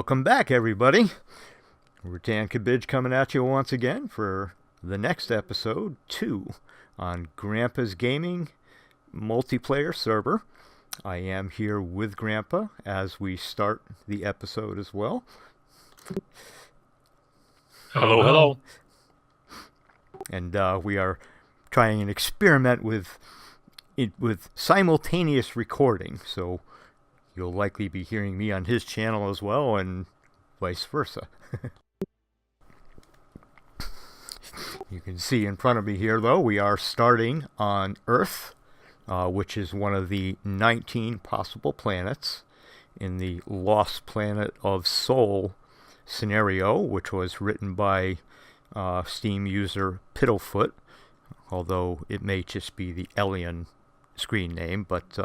Welcome back, everybody. Ratan Kabidge coming at you once again for the next episode 2 on Grandpa's Gaming multiplayer server. I am here with Grandpa as we start the episode as well. Hello, hello. And we are trying an experiment with simultaneous recording, so you'll likely be hearing me on his channel as well, and vice versa. You can see in front of me here, though, we are starting on Earth, which is one of the 19 possible planets in the Lost Planet of Sol scenario, which was written by Steam user Piddlefoot, although it may just be the alien screen name, but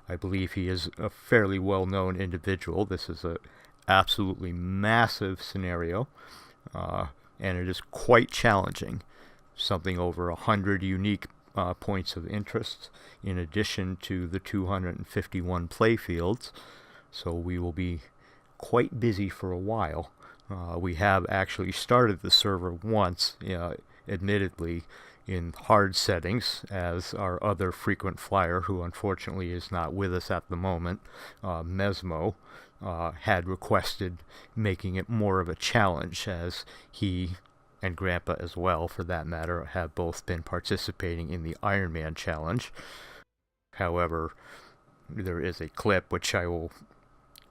I believe he is a fairly well-known individual. This is a absolutely massive scenario, and it is quite challenging. Something over 100 unique points of interest, in addition to the 251 playfields, so we will be quite busy for a while. We have actually started the server once, admittedly, in hard settings, as our other frequent flyer, who unfortunately is not with us at the moment, Mesmo, had requested making it more of a challenge, as he and Grandpa as well, for that matter, have both been participating in the Iron Man challenge. However, there is a clip which I will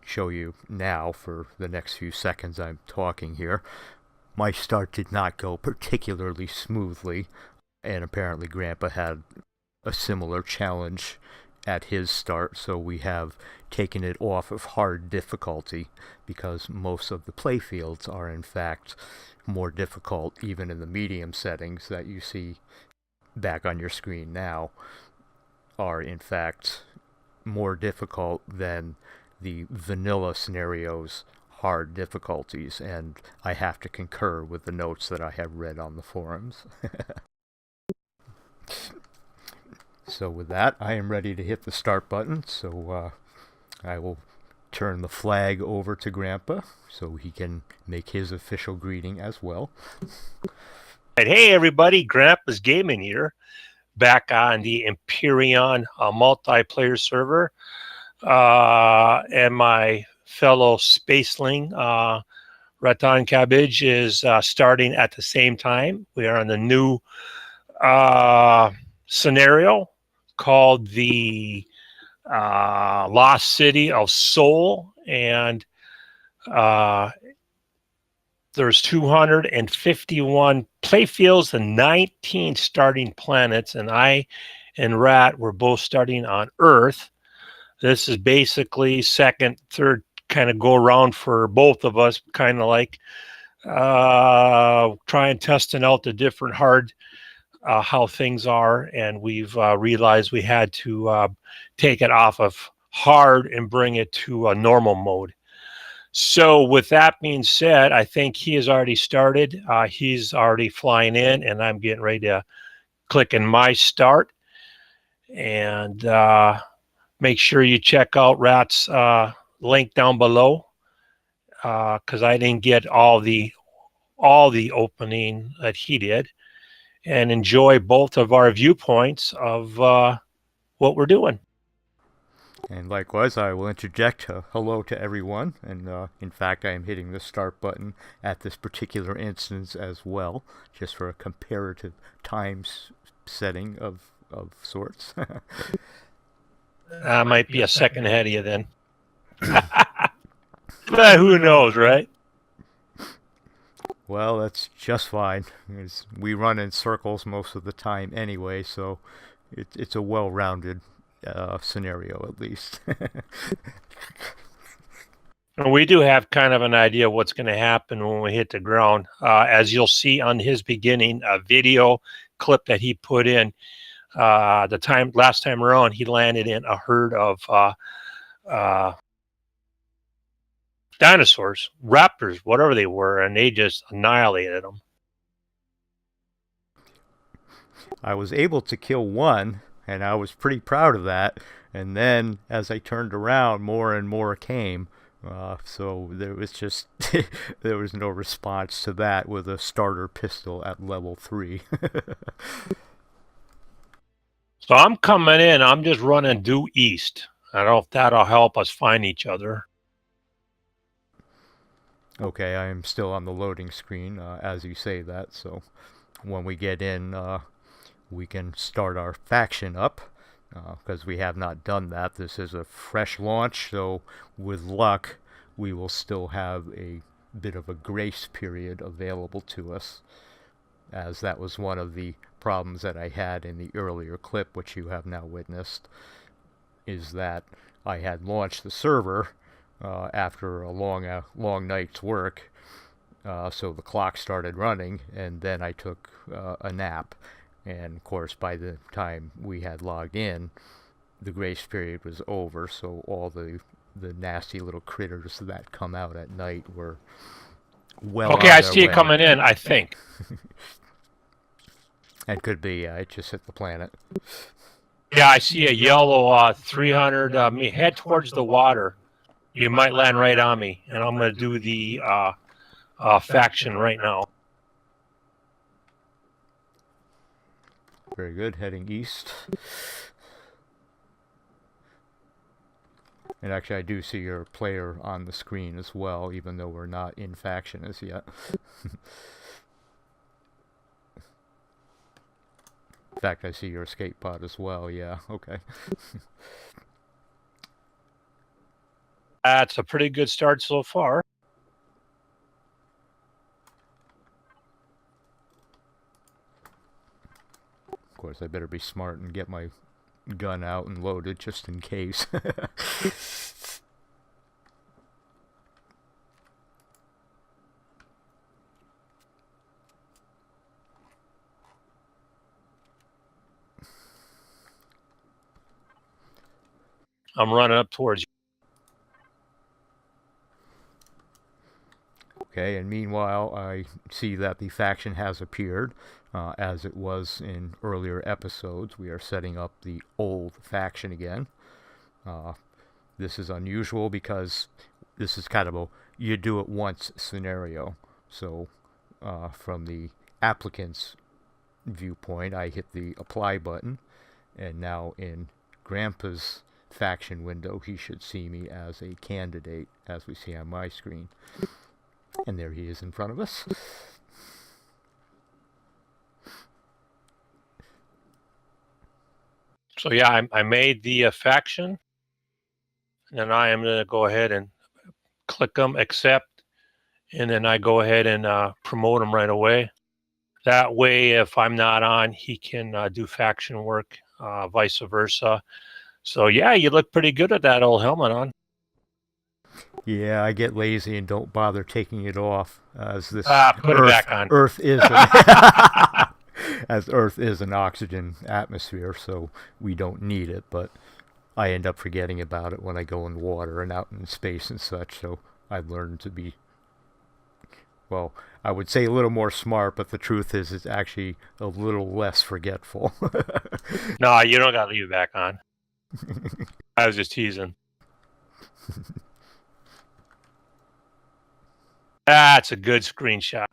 show you now for the next few seconds I'm talking here. My start did not go particularly smoothly, and apparently Grandpa had a similar challenge at his start, so we have taken it off of hard difficulty, because most of the playfields are in fact more difficult, even in the medium settings that you see back on your screen now, are in fact more difficult than the vanilla scenario's hard difficulties, and I have to concur with the notes that I have read on the forums. So with that, I am ready to hit the start button, so I will turn the flag over to Grandpa so he can make his official greeting as well. Hey everybody, Grandpa's Gaming here, back on the Empyrion multiplayer server, and my fellow spaceling Ratan Kabidge is starting at the same time. We are on the new scenario called the Lost City of Sol, and there's 251 playfields and 19 starting planets, and I and Rat were both starting on Earth. This is basically second, third kind of go around for both of us, kind of like trying testing out the different hard how things are, and we've realized we had to take it off of hard and bring it to a normal mode. So with that being said, I think he has already started. He's already flying in, and I'm getting ready to click in my start. And make sure you check out Rat's link down below, because I didn't get all the opening that he did. And enjoy both of our viewpoints of what we're doing. And likewise, I will interject a hello to everyone, and in fact I am hitting the start button at this particular instance as well, just for a comparative time setting of sorts. I might be a second ahead of you then. But who knows, right? Well, that's just fine. We run in circles most of the time anyway, so it's a well-rounded scenario at least. We do have kind of an idea of what's going to happen when we hit the ground. As you'll see on his beginning video clip that he put in, last time around, he landed in a herd of dinosaurs, raptors, whatever they were, and they just annihilated them. I was able to kill one, and I was pretty proud of that. And then, as I turned around, more and more came. So there was just there was no response to that with a starter pistol at level 3. So I'm coming in. I'm just running due east. I don't know if that'll help us find each other. Okay, I am still on the loading screen as you say that, so when we get in, we can start our faction up, because we have not done that. This is a fresh launch, so with luck, we will still have a bit of a grace period available to us, as that was one of the problems that I had in the earlier clip, which you have now witnessed, is that I had launched the server after a long night's work, so the clock started running, and then I took a nap. And of course, by the time we had logged in, the grace period was over, so all the nasty little critters that come out at night were well Okay, on I their see it way. coming in, I think. It could be, it just hit the planet. Yeah, I see a yellow 300. Head towards the water. You might land right on me, and I'm going to do the faction right now. Very good, heading east. And actually, I do see your player on the screen as well, even though we're not in faction as yet. In fact, I see your escape pod as well, yeah, okay. That's a pretty good start so far. Of course, I better be smart and get my gun out and load it just in case. I'm running up towards you. Okay, and meanwhile, I see that the faction has appeared, as it was in earlier episodes. We are setting up the old faction again. This is unusual because this is kind of a you do it once scenario. So, from the applicant's viewpoint, I hit the apply button, and now in Grandpa's faction window, he should see me as a candidate, as we see on my screen. And there he is in front of us. So yeah, I made the faction, and then I am going to go ahead and click them, accept, and then I go ahead and promote him right away. That way, if I'm not on, he can do faction work, vice versa. So yeah, you look pretty good with that old helmet on. Yeah, I get lazy and don't bother taking it off, as this Put it back on. Earth is as Earth is an oxygen atmosphere, so we don't need it. But I end up forgetting about it when I go in water and out in space and such. So I've learned to be, well, I would say a little more smart, but the truth is, it's actually a little less forgetful. No, you don't got to leave it back on. I was just teasing. That's a good screenshot.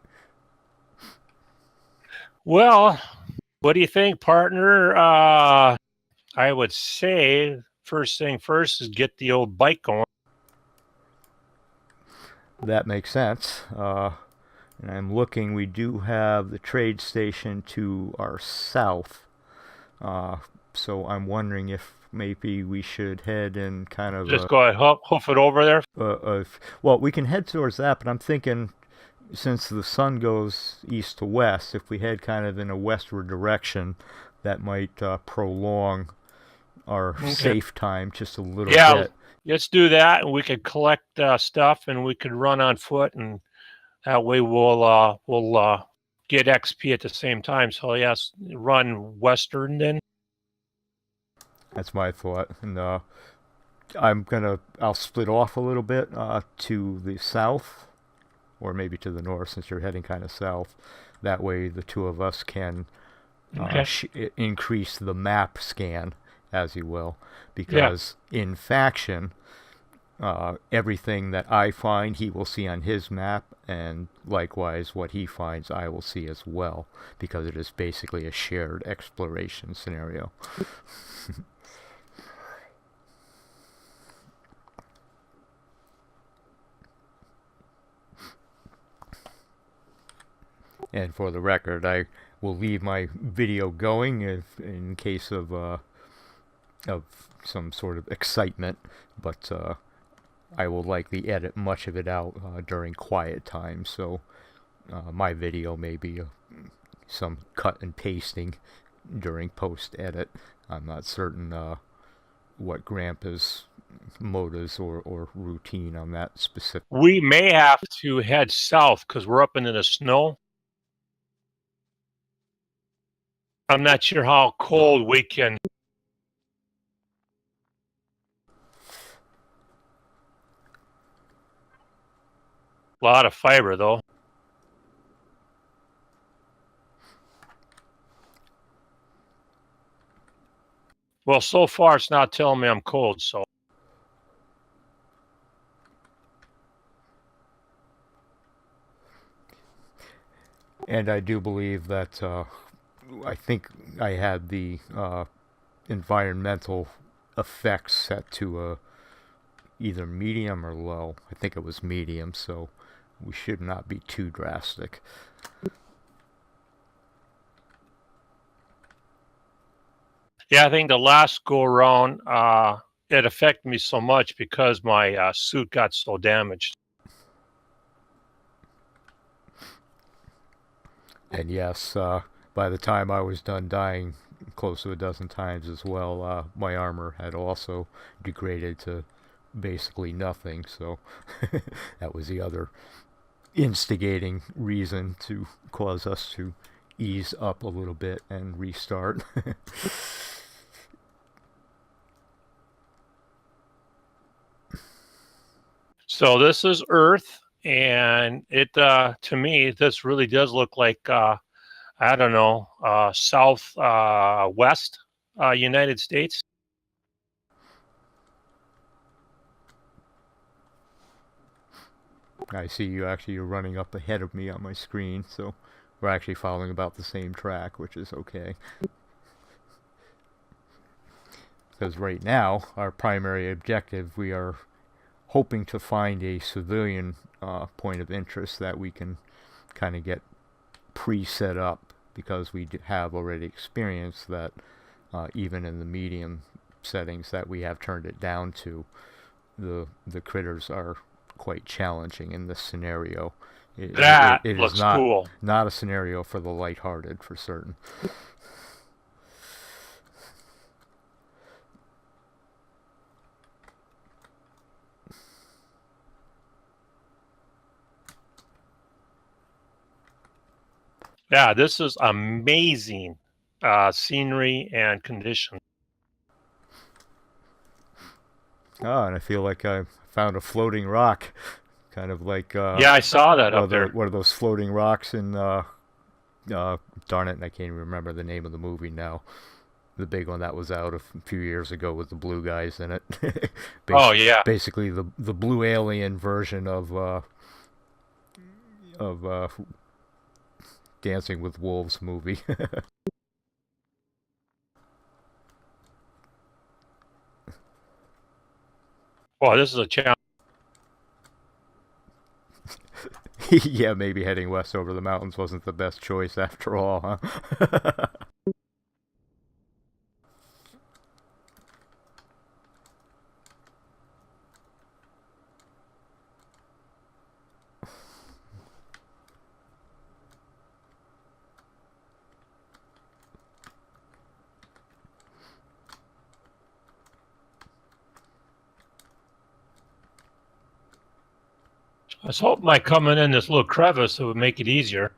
Well, what do you think, partner? I would say first thing first is get the old bike going. That makes sense. And I'm looking, we do have the trade station to our south. So I'm wondering if maybe we should head and kind of... Just go ahead, hoof it over there. Well, we can head towards that, but I'm thinking since the sun goes east to west, if we head kind of in a westward direction, that might prolong our safe time just a little bit. Yeah, let's do that, and we could collect stuff, and we could run on foot, and that way we'll get XP at the same time. So yes, run western then. That's my thought, and I'll split off a little bit to the south, or maybe to the north, since you're heading kind of south. That way the two of us can increase the map scan, as you will, because in faction, everything that I find he will see on his map, and likewise what he finds I will see as well, because it is basically a shared exploration scenario. And for the record, I will leave my video going if, in case of some sort of excitement, but I will likely edit much of it out during quiet time, so my video may be some cut and pasting during post-edit. I'm not certain what Grandpa's motives or routine on that specific. We may have to head south because we're up into the snow. I'm not sure how cold we can. A lot of fiber, though. Well, so far it's not telling me I'm cold, so. And I do believe that I think I had the environmental effects set to either medium or low. I think it was medium, so we should not be too drastic. Yeah, I think the last go around, it affected me so much because my suit got so damaged. And yes, by the time I was done dying close to a dozen times as well, my armor had also degraded to basically nothing, so that was the other instigating reason to cause us to ease up a little bit and restart. So this is Earth, and it to me this really does look like I don't know, southwest United States. I see you're running up ahead of me on my screen, so we're actually following about the same track, which is okay. Because right now, our primary objective, we are hoping to find a civilian point of interest that we can kind of get pre-set up, because we have already experienced that even in the medium settings that we have turned it down to, the critters are quite challenging in this scenario. That it looks is not cool. not a scenario for the lighthearted, for certain. Yeah, this is amazing scenery and condition. Oh, and I feel like I found a floating rock, kind of like Yeah, I saw that up there. one of those floating rocks in darn it, and I can't even remember the name of the movie now. The big one that was out a few years ago with the blue guys in it. Oh yeah, basically the blue alien version of Dancing with Wolves movie. well, this is a challenge. Yeah, maybe heading west over the mountains wasn't the best choice after all, huh? I was hoping by coming in this little crevice it would make it easier.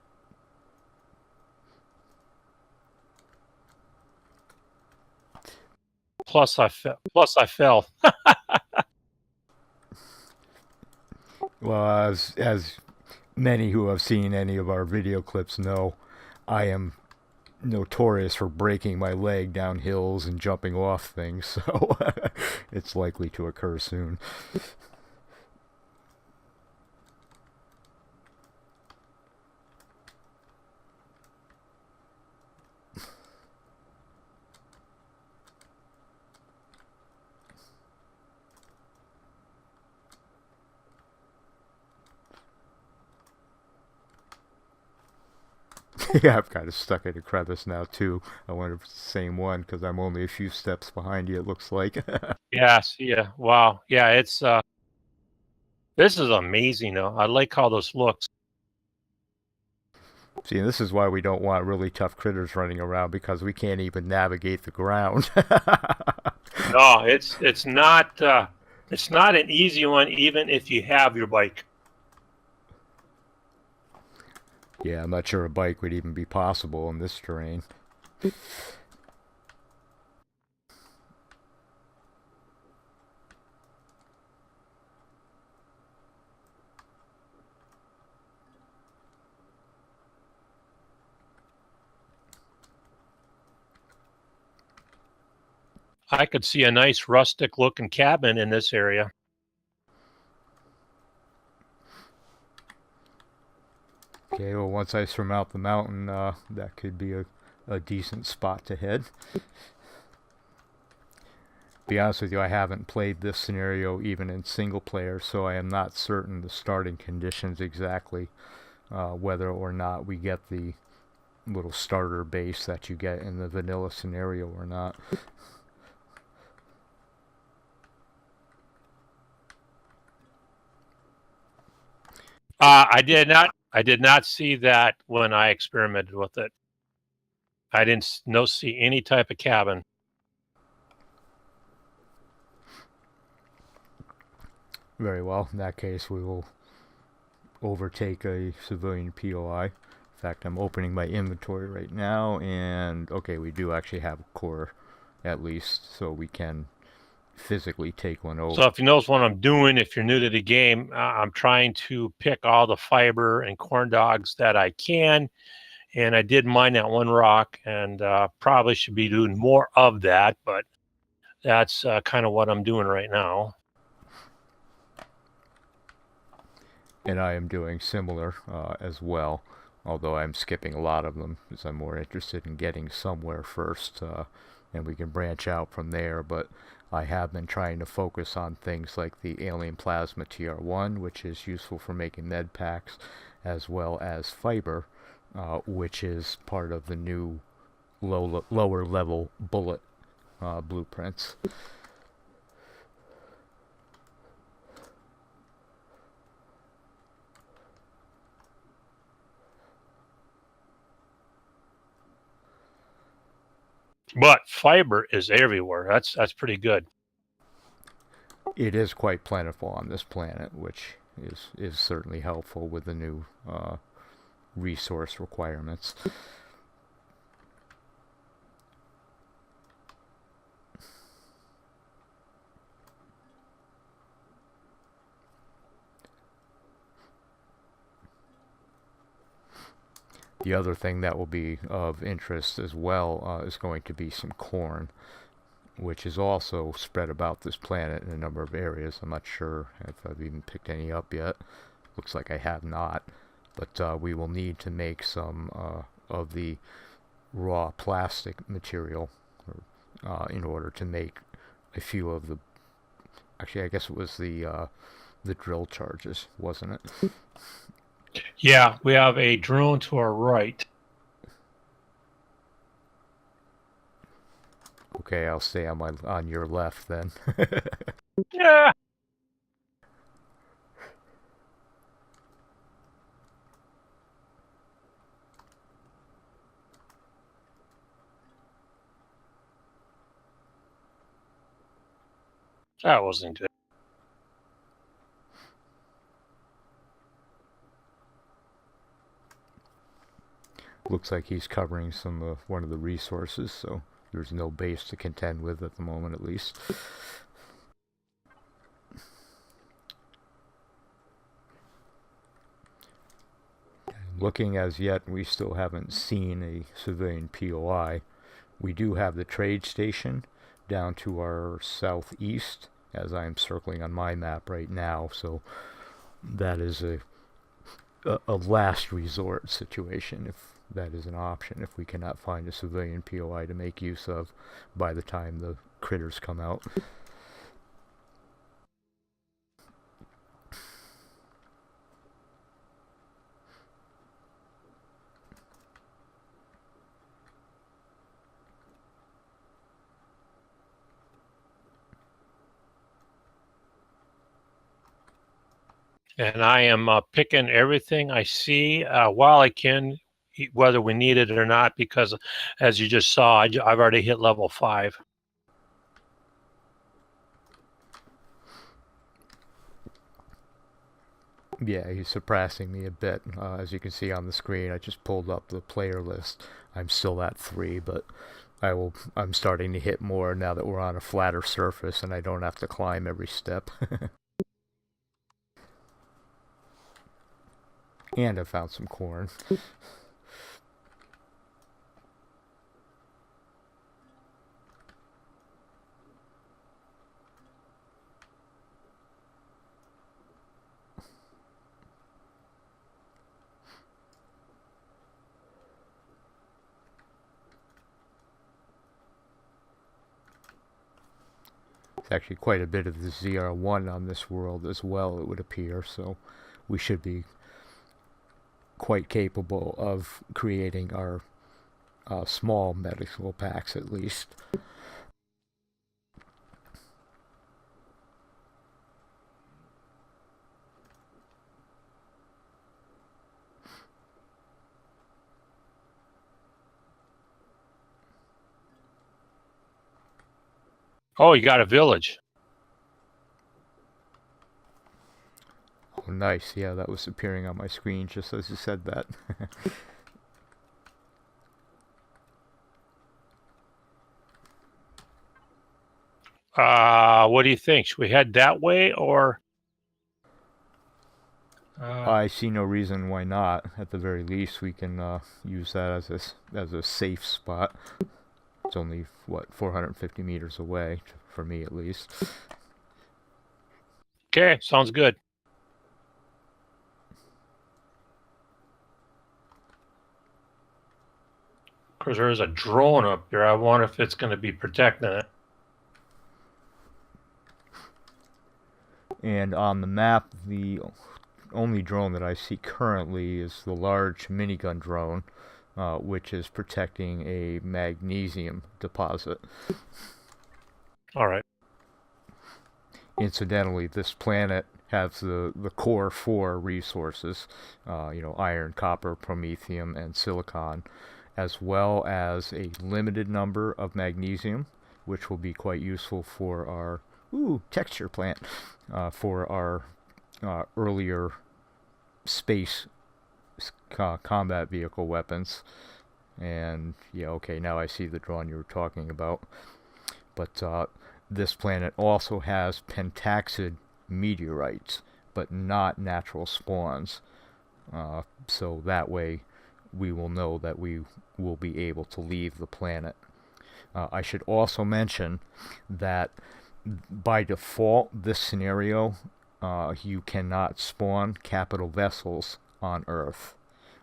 Plus, I fell. Well, as many who have seen any of our video clips know, I am notorious for breaking my leg down hills and jumping off things, so it's likely to occur soon. Yeah, I've kind of stuck in a crevice now too. I wonder if it's the same one because I'm only a few steps behind you. It looks like. Yeah, see ya. Wow. Yeah, it's this is amazing though. I like how this looks. See, this is why we don't want really tough critters running around because we can't even navigate the ground. No, it's not an easy one even if you have your bike. Yeah, I'm not sure a bike would even be possible in this terrain. I could see a nice rustic looking cabin in this area. Okay, well, once I surmount the mountain, that could be a decent spot to head. Be honest with you, I haven't played this scenario even in single player, so I am not certain the starting conditions exactly, whether or not we get the little starter base that you get in the vanilla scenario or not. I did not see that when I experimented with it. I didn't see any type of cabin. Very well. In that case, we will overtake a civilian POI. In fact, I'm opening my inventory right now, and okay, we do actually have a core, at least, so we can physically take one over. So if you notice what I'm doing, if you're new to the game, I'm trying to pick all the fiber and corn dogs that I can. And I did mine that one rock, and probably should be doing more of that, but that's kind of what I'm doing right now. And I am doing similar as well, although I'm skipping a lot of them because I'm more interested in getting somewhere first, and we can branch out from there. But I have been trying to focus on things like the alien plasma TR1, which is useful for making med packs, as well as fiber, which is part of the new lower level bullet blueprints. But fiber is everywhere. That's pretty good. It is quite plentiful on this planet, which is certainly helpful with the new resource requirements. The other thing that will be of interest as well is going to be some corn, which is also spread about this planet in a number of areas. I'm not sure if I've even picked any up yet. Looks like I have not. But we will need to make some of the raw plastic material in order to make a few of the... Actually, I guess it was the drill charges, wasn't it? Yeah, we have a drone to our right. Okay, I'll stay on your left then. Yeah. That wasn't good. Looks like he's covering some one of the resources, so there's no base to contend with at the moment, at least. Looking as yet, we still haven't seen a civilian POI. We do have the trade station down to our southeast, as I'm circling on my map right now, so that is a last resort situation, if that is an option, if we cannot find a civilian POI to make use of by the time the critters come out. And I am picking everything I see while I can, whether we need it or not, because as you just saw, I've already hit level 5. Yeah, he's surpassing me a bit. As you can see on the screen, I just pulled up the player list. I'm still at 3, but I'm starting to hit more now that we're on a flatter surface and I don't have to climb every step. And I found some corn. There's actually quite a bit of the ZR1 on this world as well, it would appear, so we should be quite capable of creating our small medical packs at least. Oh, you got a village. Oh, nice. Yeah, that was appearing on my screen just as you said that. What do you think? Should we head that way or? I see no reason why not. At the very least, we can use that as a safe spot. It's only, what, 450 meters away, for me at least. Okay, sounds good. Of course, there's a drone up there. I wonder if it's going to be protecting it. And on the map, the only drone that I see currently is the large minigun drone, which is protecting a magnesium deposit. All right. Incidentally, this planet has the core 4 resources, iron, copper, promethium, and silicon, as well as a limited number of magnesium, which will be quite useful for our texture plant, for our earlier space combat vehicle weapons. And yeah, okay, now I see the drone you were talking about. But this planet also has pentaxid meteorites, but not natural spawns. So that way we will know that we will be able to leave the planet. I should also mention that by default, this scenario, you cannot spawn capital vessels on Earth.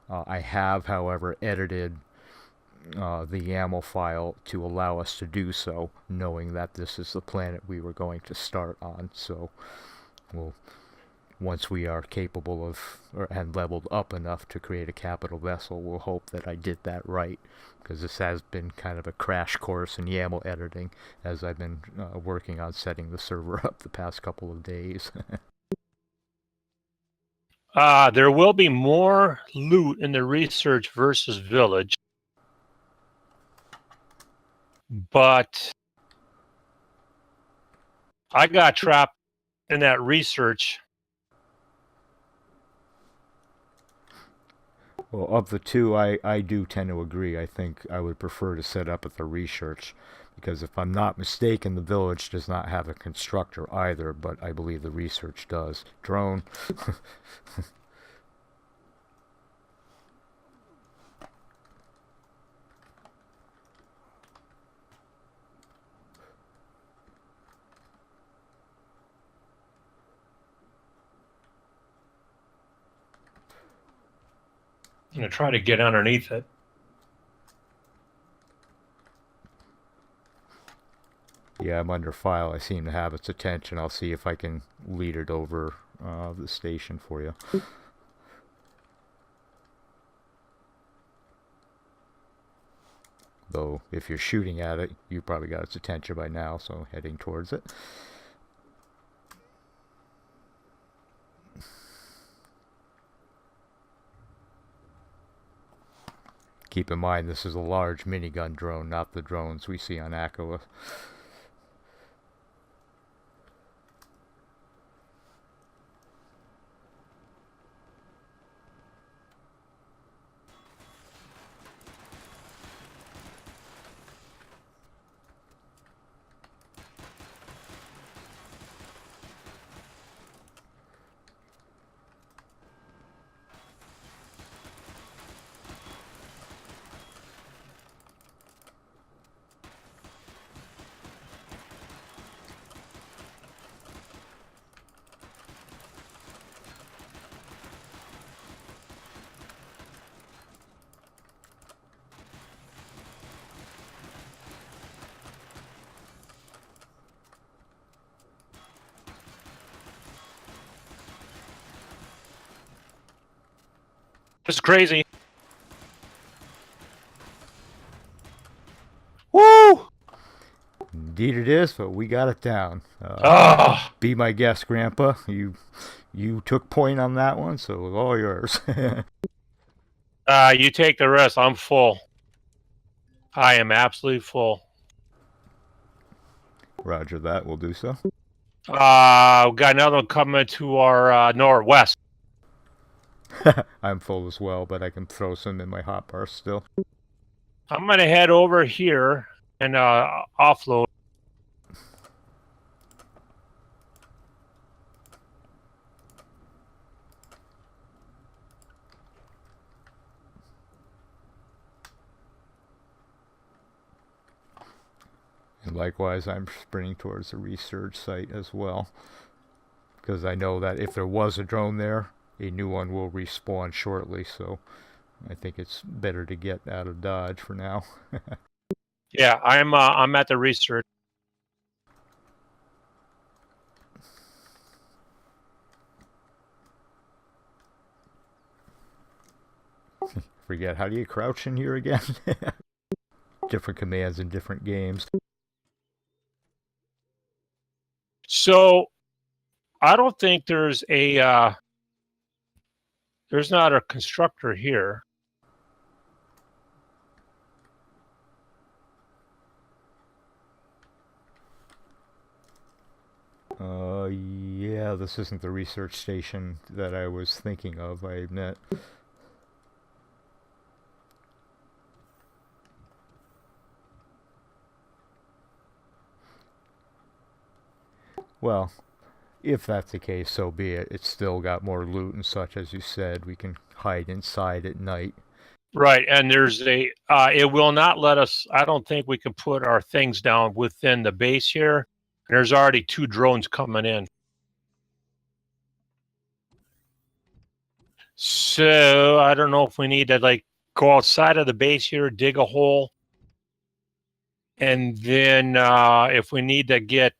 I have, however, edited the YAML file to allow us to do so, knowing that this is the planet we were going to start on. So once we are capable of and leveled up enough to create a capital vessel, we'll hope that I did that right, because this has been kind of a crash course in YAML editing as I've been working on setting the server up the past couple of days. There will be more loot in the research versus village, but I got trapped in that research. Well, of the two, I do tend to agree. I think I would prefer to set up at the research, because if I'm not mistaken, the village does not have a constructor either, but I believe the research does. Drone. I'm going to try to get underneath it. Yeah, I'm under file. I seem to have its attention. I'll see if I can lead it over the station for you. Though, if you're shooting at it, you probably got its attention by now, so heading towards it. Keep in mind, this is a large minigun drone, not the drones we see on Aquila. It's crazy. Woo! Indeed it is, but we got it down. Be my guest, Grandpa. You took point on that one, so it's all yours. You take the rest. I'm full. I am absolutely full. Roger that. We'll do so. We got another one coming to our northwest. I'm full as well, but I can throw some in my hotbar still. I'm going to head over here and offload. And likewise, I'm sprinting towards the research site as well, because I know that if there was a drone there, a new one will respawn shortly, so I think it's better to get out of Dodge for now. Yeah, I'm at the research. Forget, how do you crouch in here again? Different commands in different games. So, I don't think there's a there's not a constructor here. Yeah, this isn't the research station that I was thinking of, I admit. Well, if that's the case, so be it. It's still got more loot and such, as you said. We can hide inside at night. Right, and there's a it will not let us. I don't think we can put our things down within the base here. There's already 2 drones coming in. So I don't know if we need to like go outside of the base here, dig a hole, and then if we need to get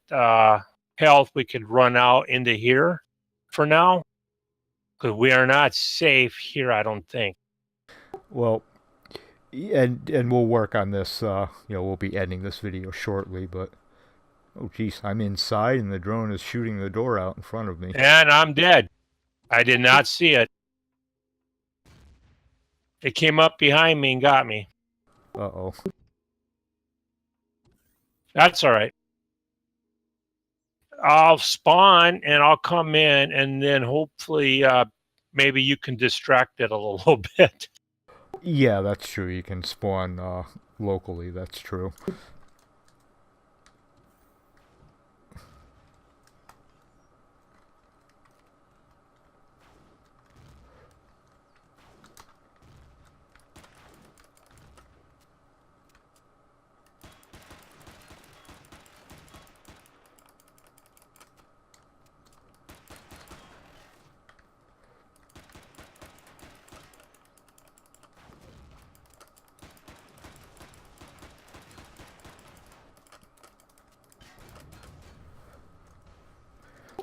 health, we could run out into here for now, because we are not safe here, I don't think. Well, and we'll work on this. We'll be editing this video shortly, but oh geez, I'm inside and the drone is shooting the door out in front of me. And I'm dead. I did not see it. It came up behind me and got me. Uh-oh. That's all right. I'll spawn and I'll come in, and then hopefully maybe you can distract it a little bit. Yeah, that's true. You can spawn locally. That's true.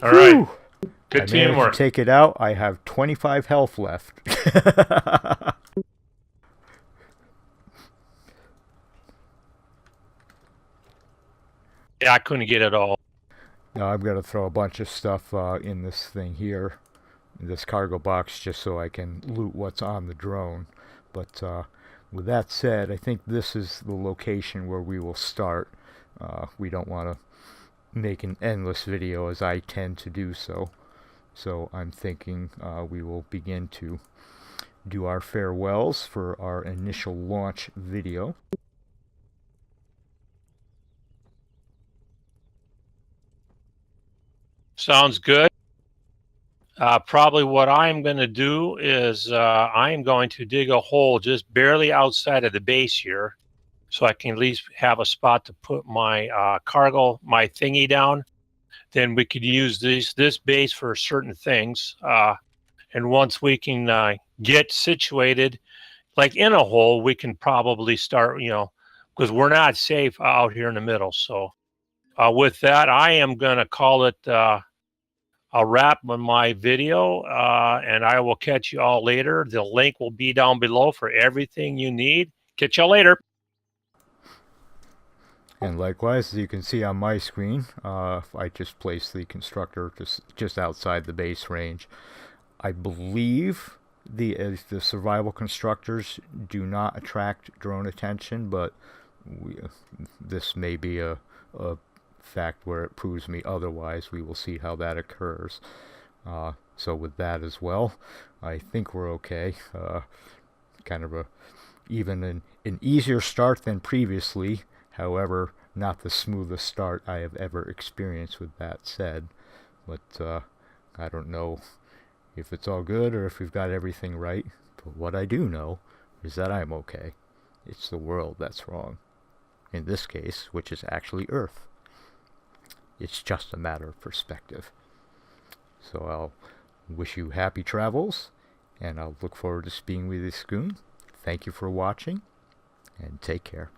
All right. Good teamwork. I managed to take it out. I have 25 health left. Yeah, I couldn't get it all. Now I'm going to throw a bunch of stuff in this thing here, in this cargo box, just so I can loot what's on the drone. But with that said, I think this is the location where we will start. We don't want to make an endless video as I tend to do so. So I'm thinking we will begin to do our farewells for our initial launch video. Sounds good. Probably what I'm going to do is I am going to dig a hole just barely outside of the base here, so I can at least have a spot to put my cargo, my thingy down. Then we could use this base for certain things. And once we can get situated, like in a hole, we can probably start, because we're not safe out here in the middle. So with that, I am going to call it a wrap on my video, and I will catch you all later. The link will be down below for everything you need. Catch y'all later. And likewise, as you can see on my screen, I just placed the constructor just outside the base range. I believe the survival constructors do not attract drone attention, but this may be a fact where it proves me otherwise. We will see how that occurs. So with that as well, I think we're okay. Kind of even an easier start than previously. However, not the smoothest start I have ever experienced with that said. But I don't know if it's all good or if we've got everything right. But what I do know is that I'm okay. It's the world that's wrong. In this case, which is actually Earth. It's just a matter of perspective. So I'll wish you happy travels, and I'll look forward to speaking with you soon. Thank you for watching, and take care.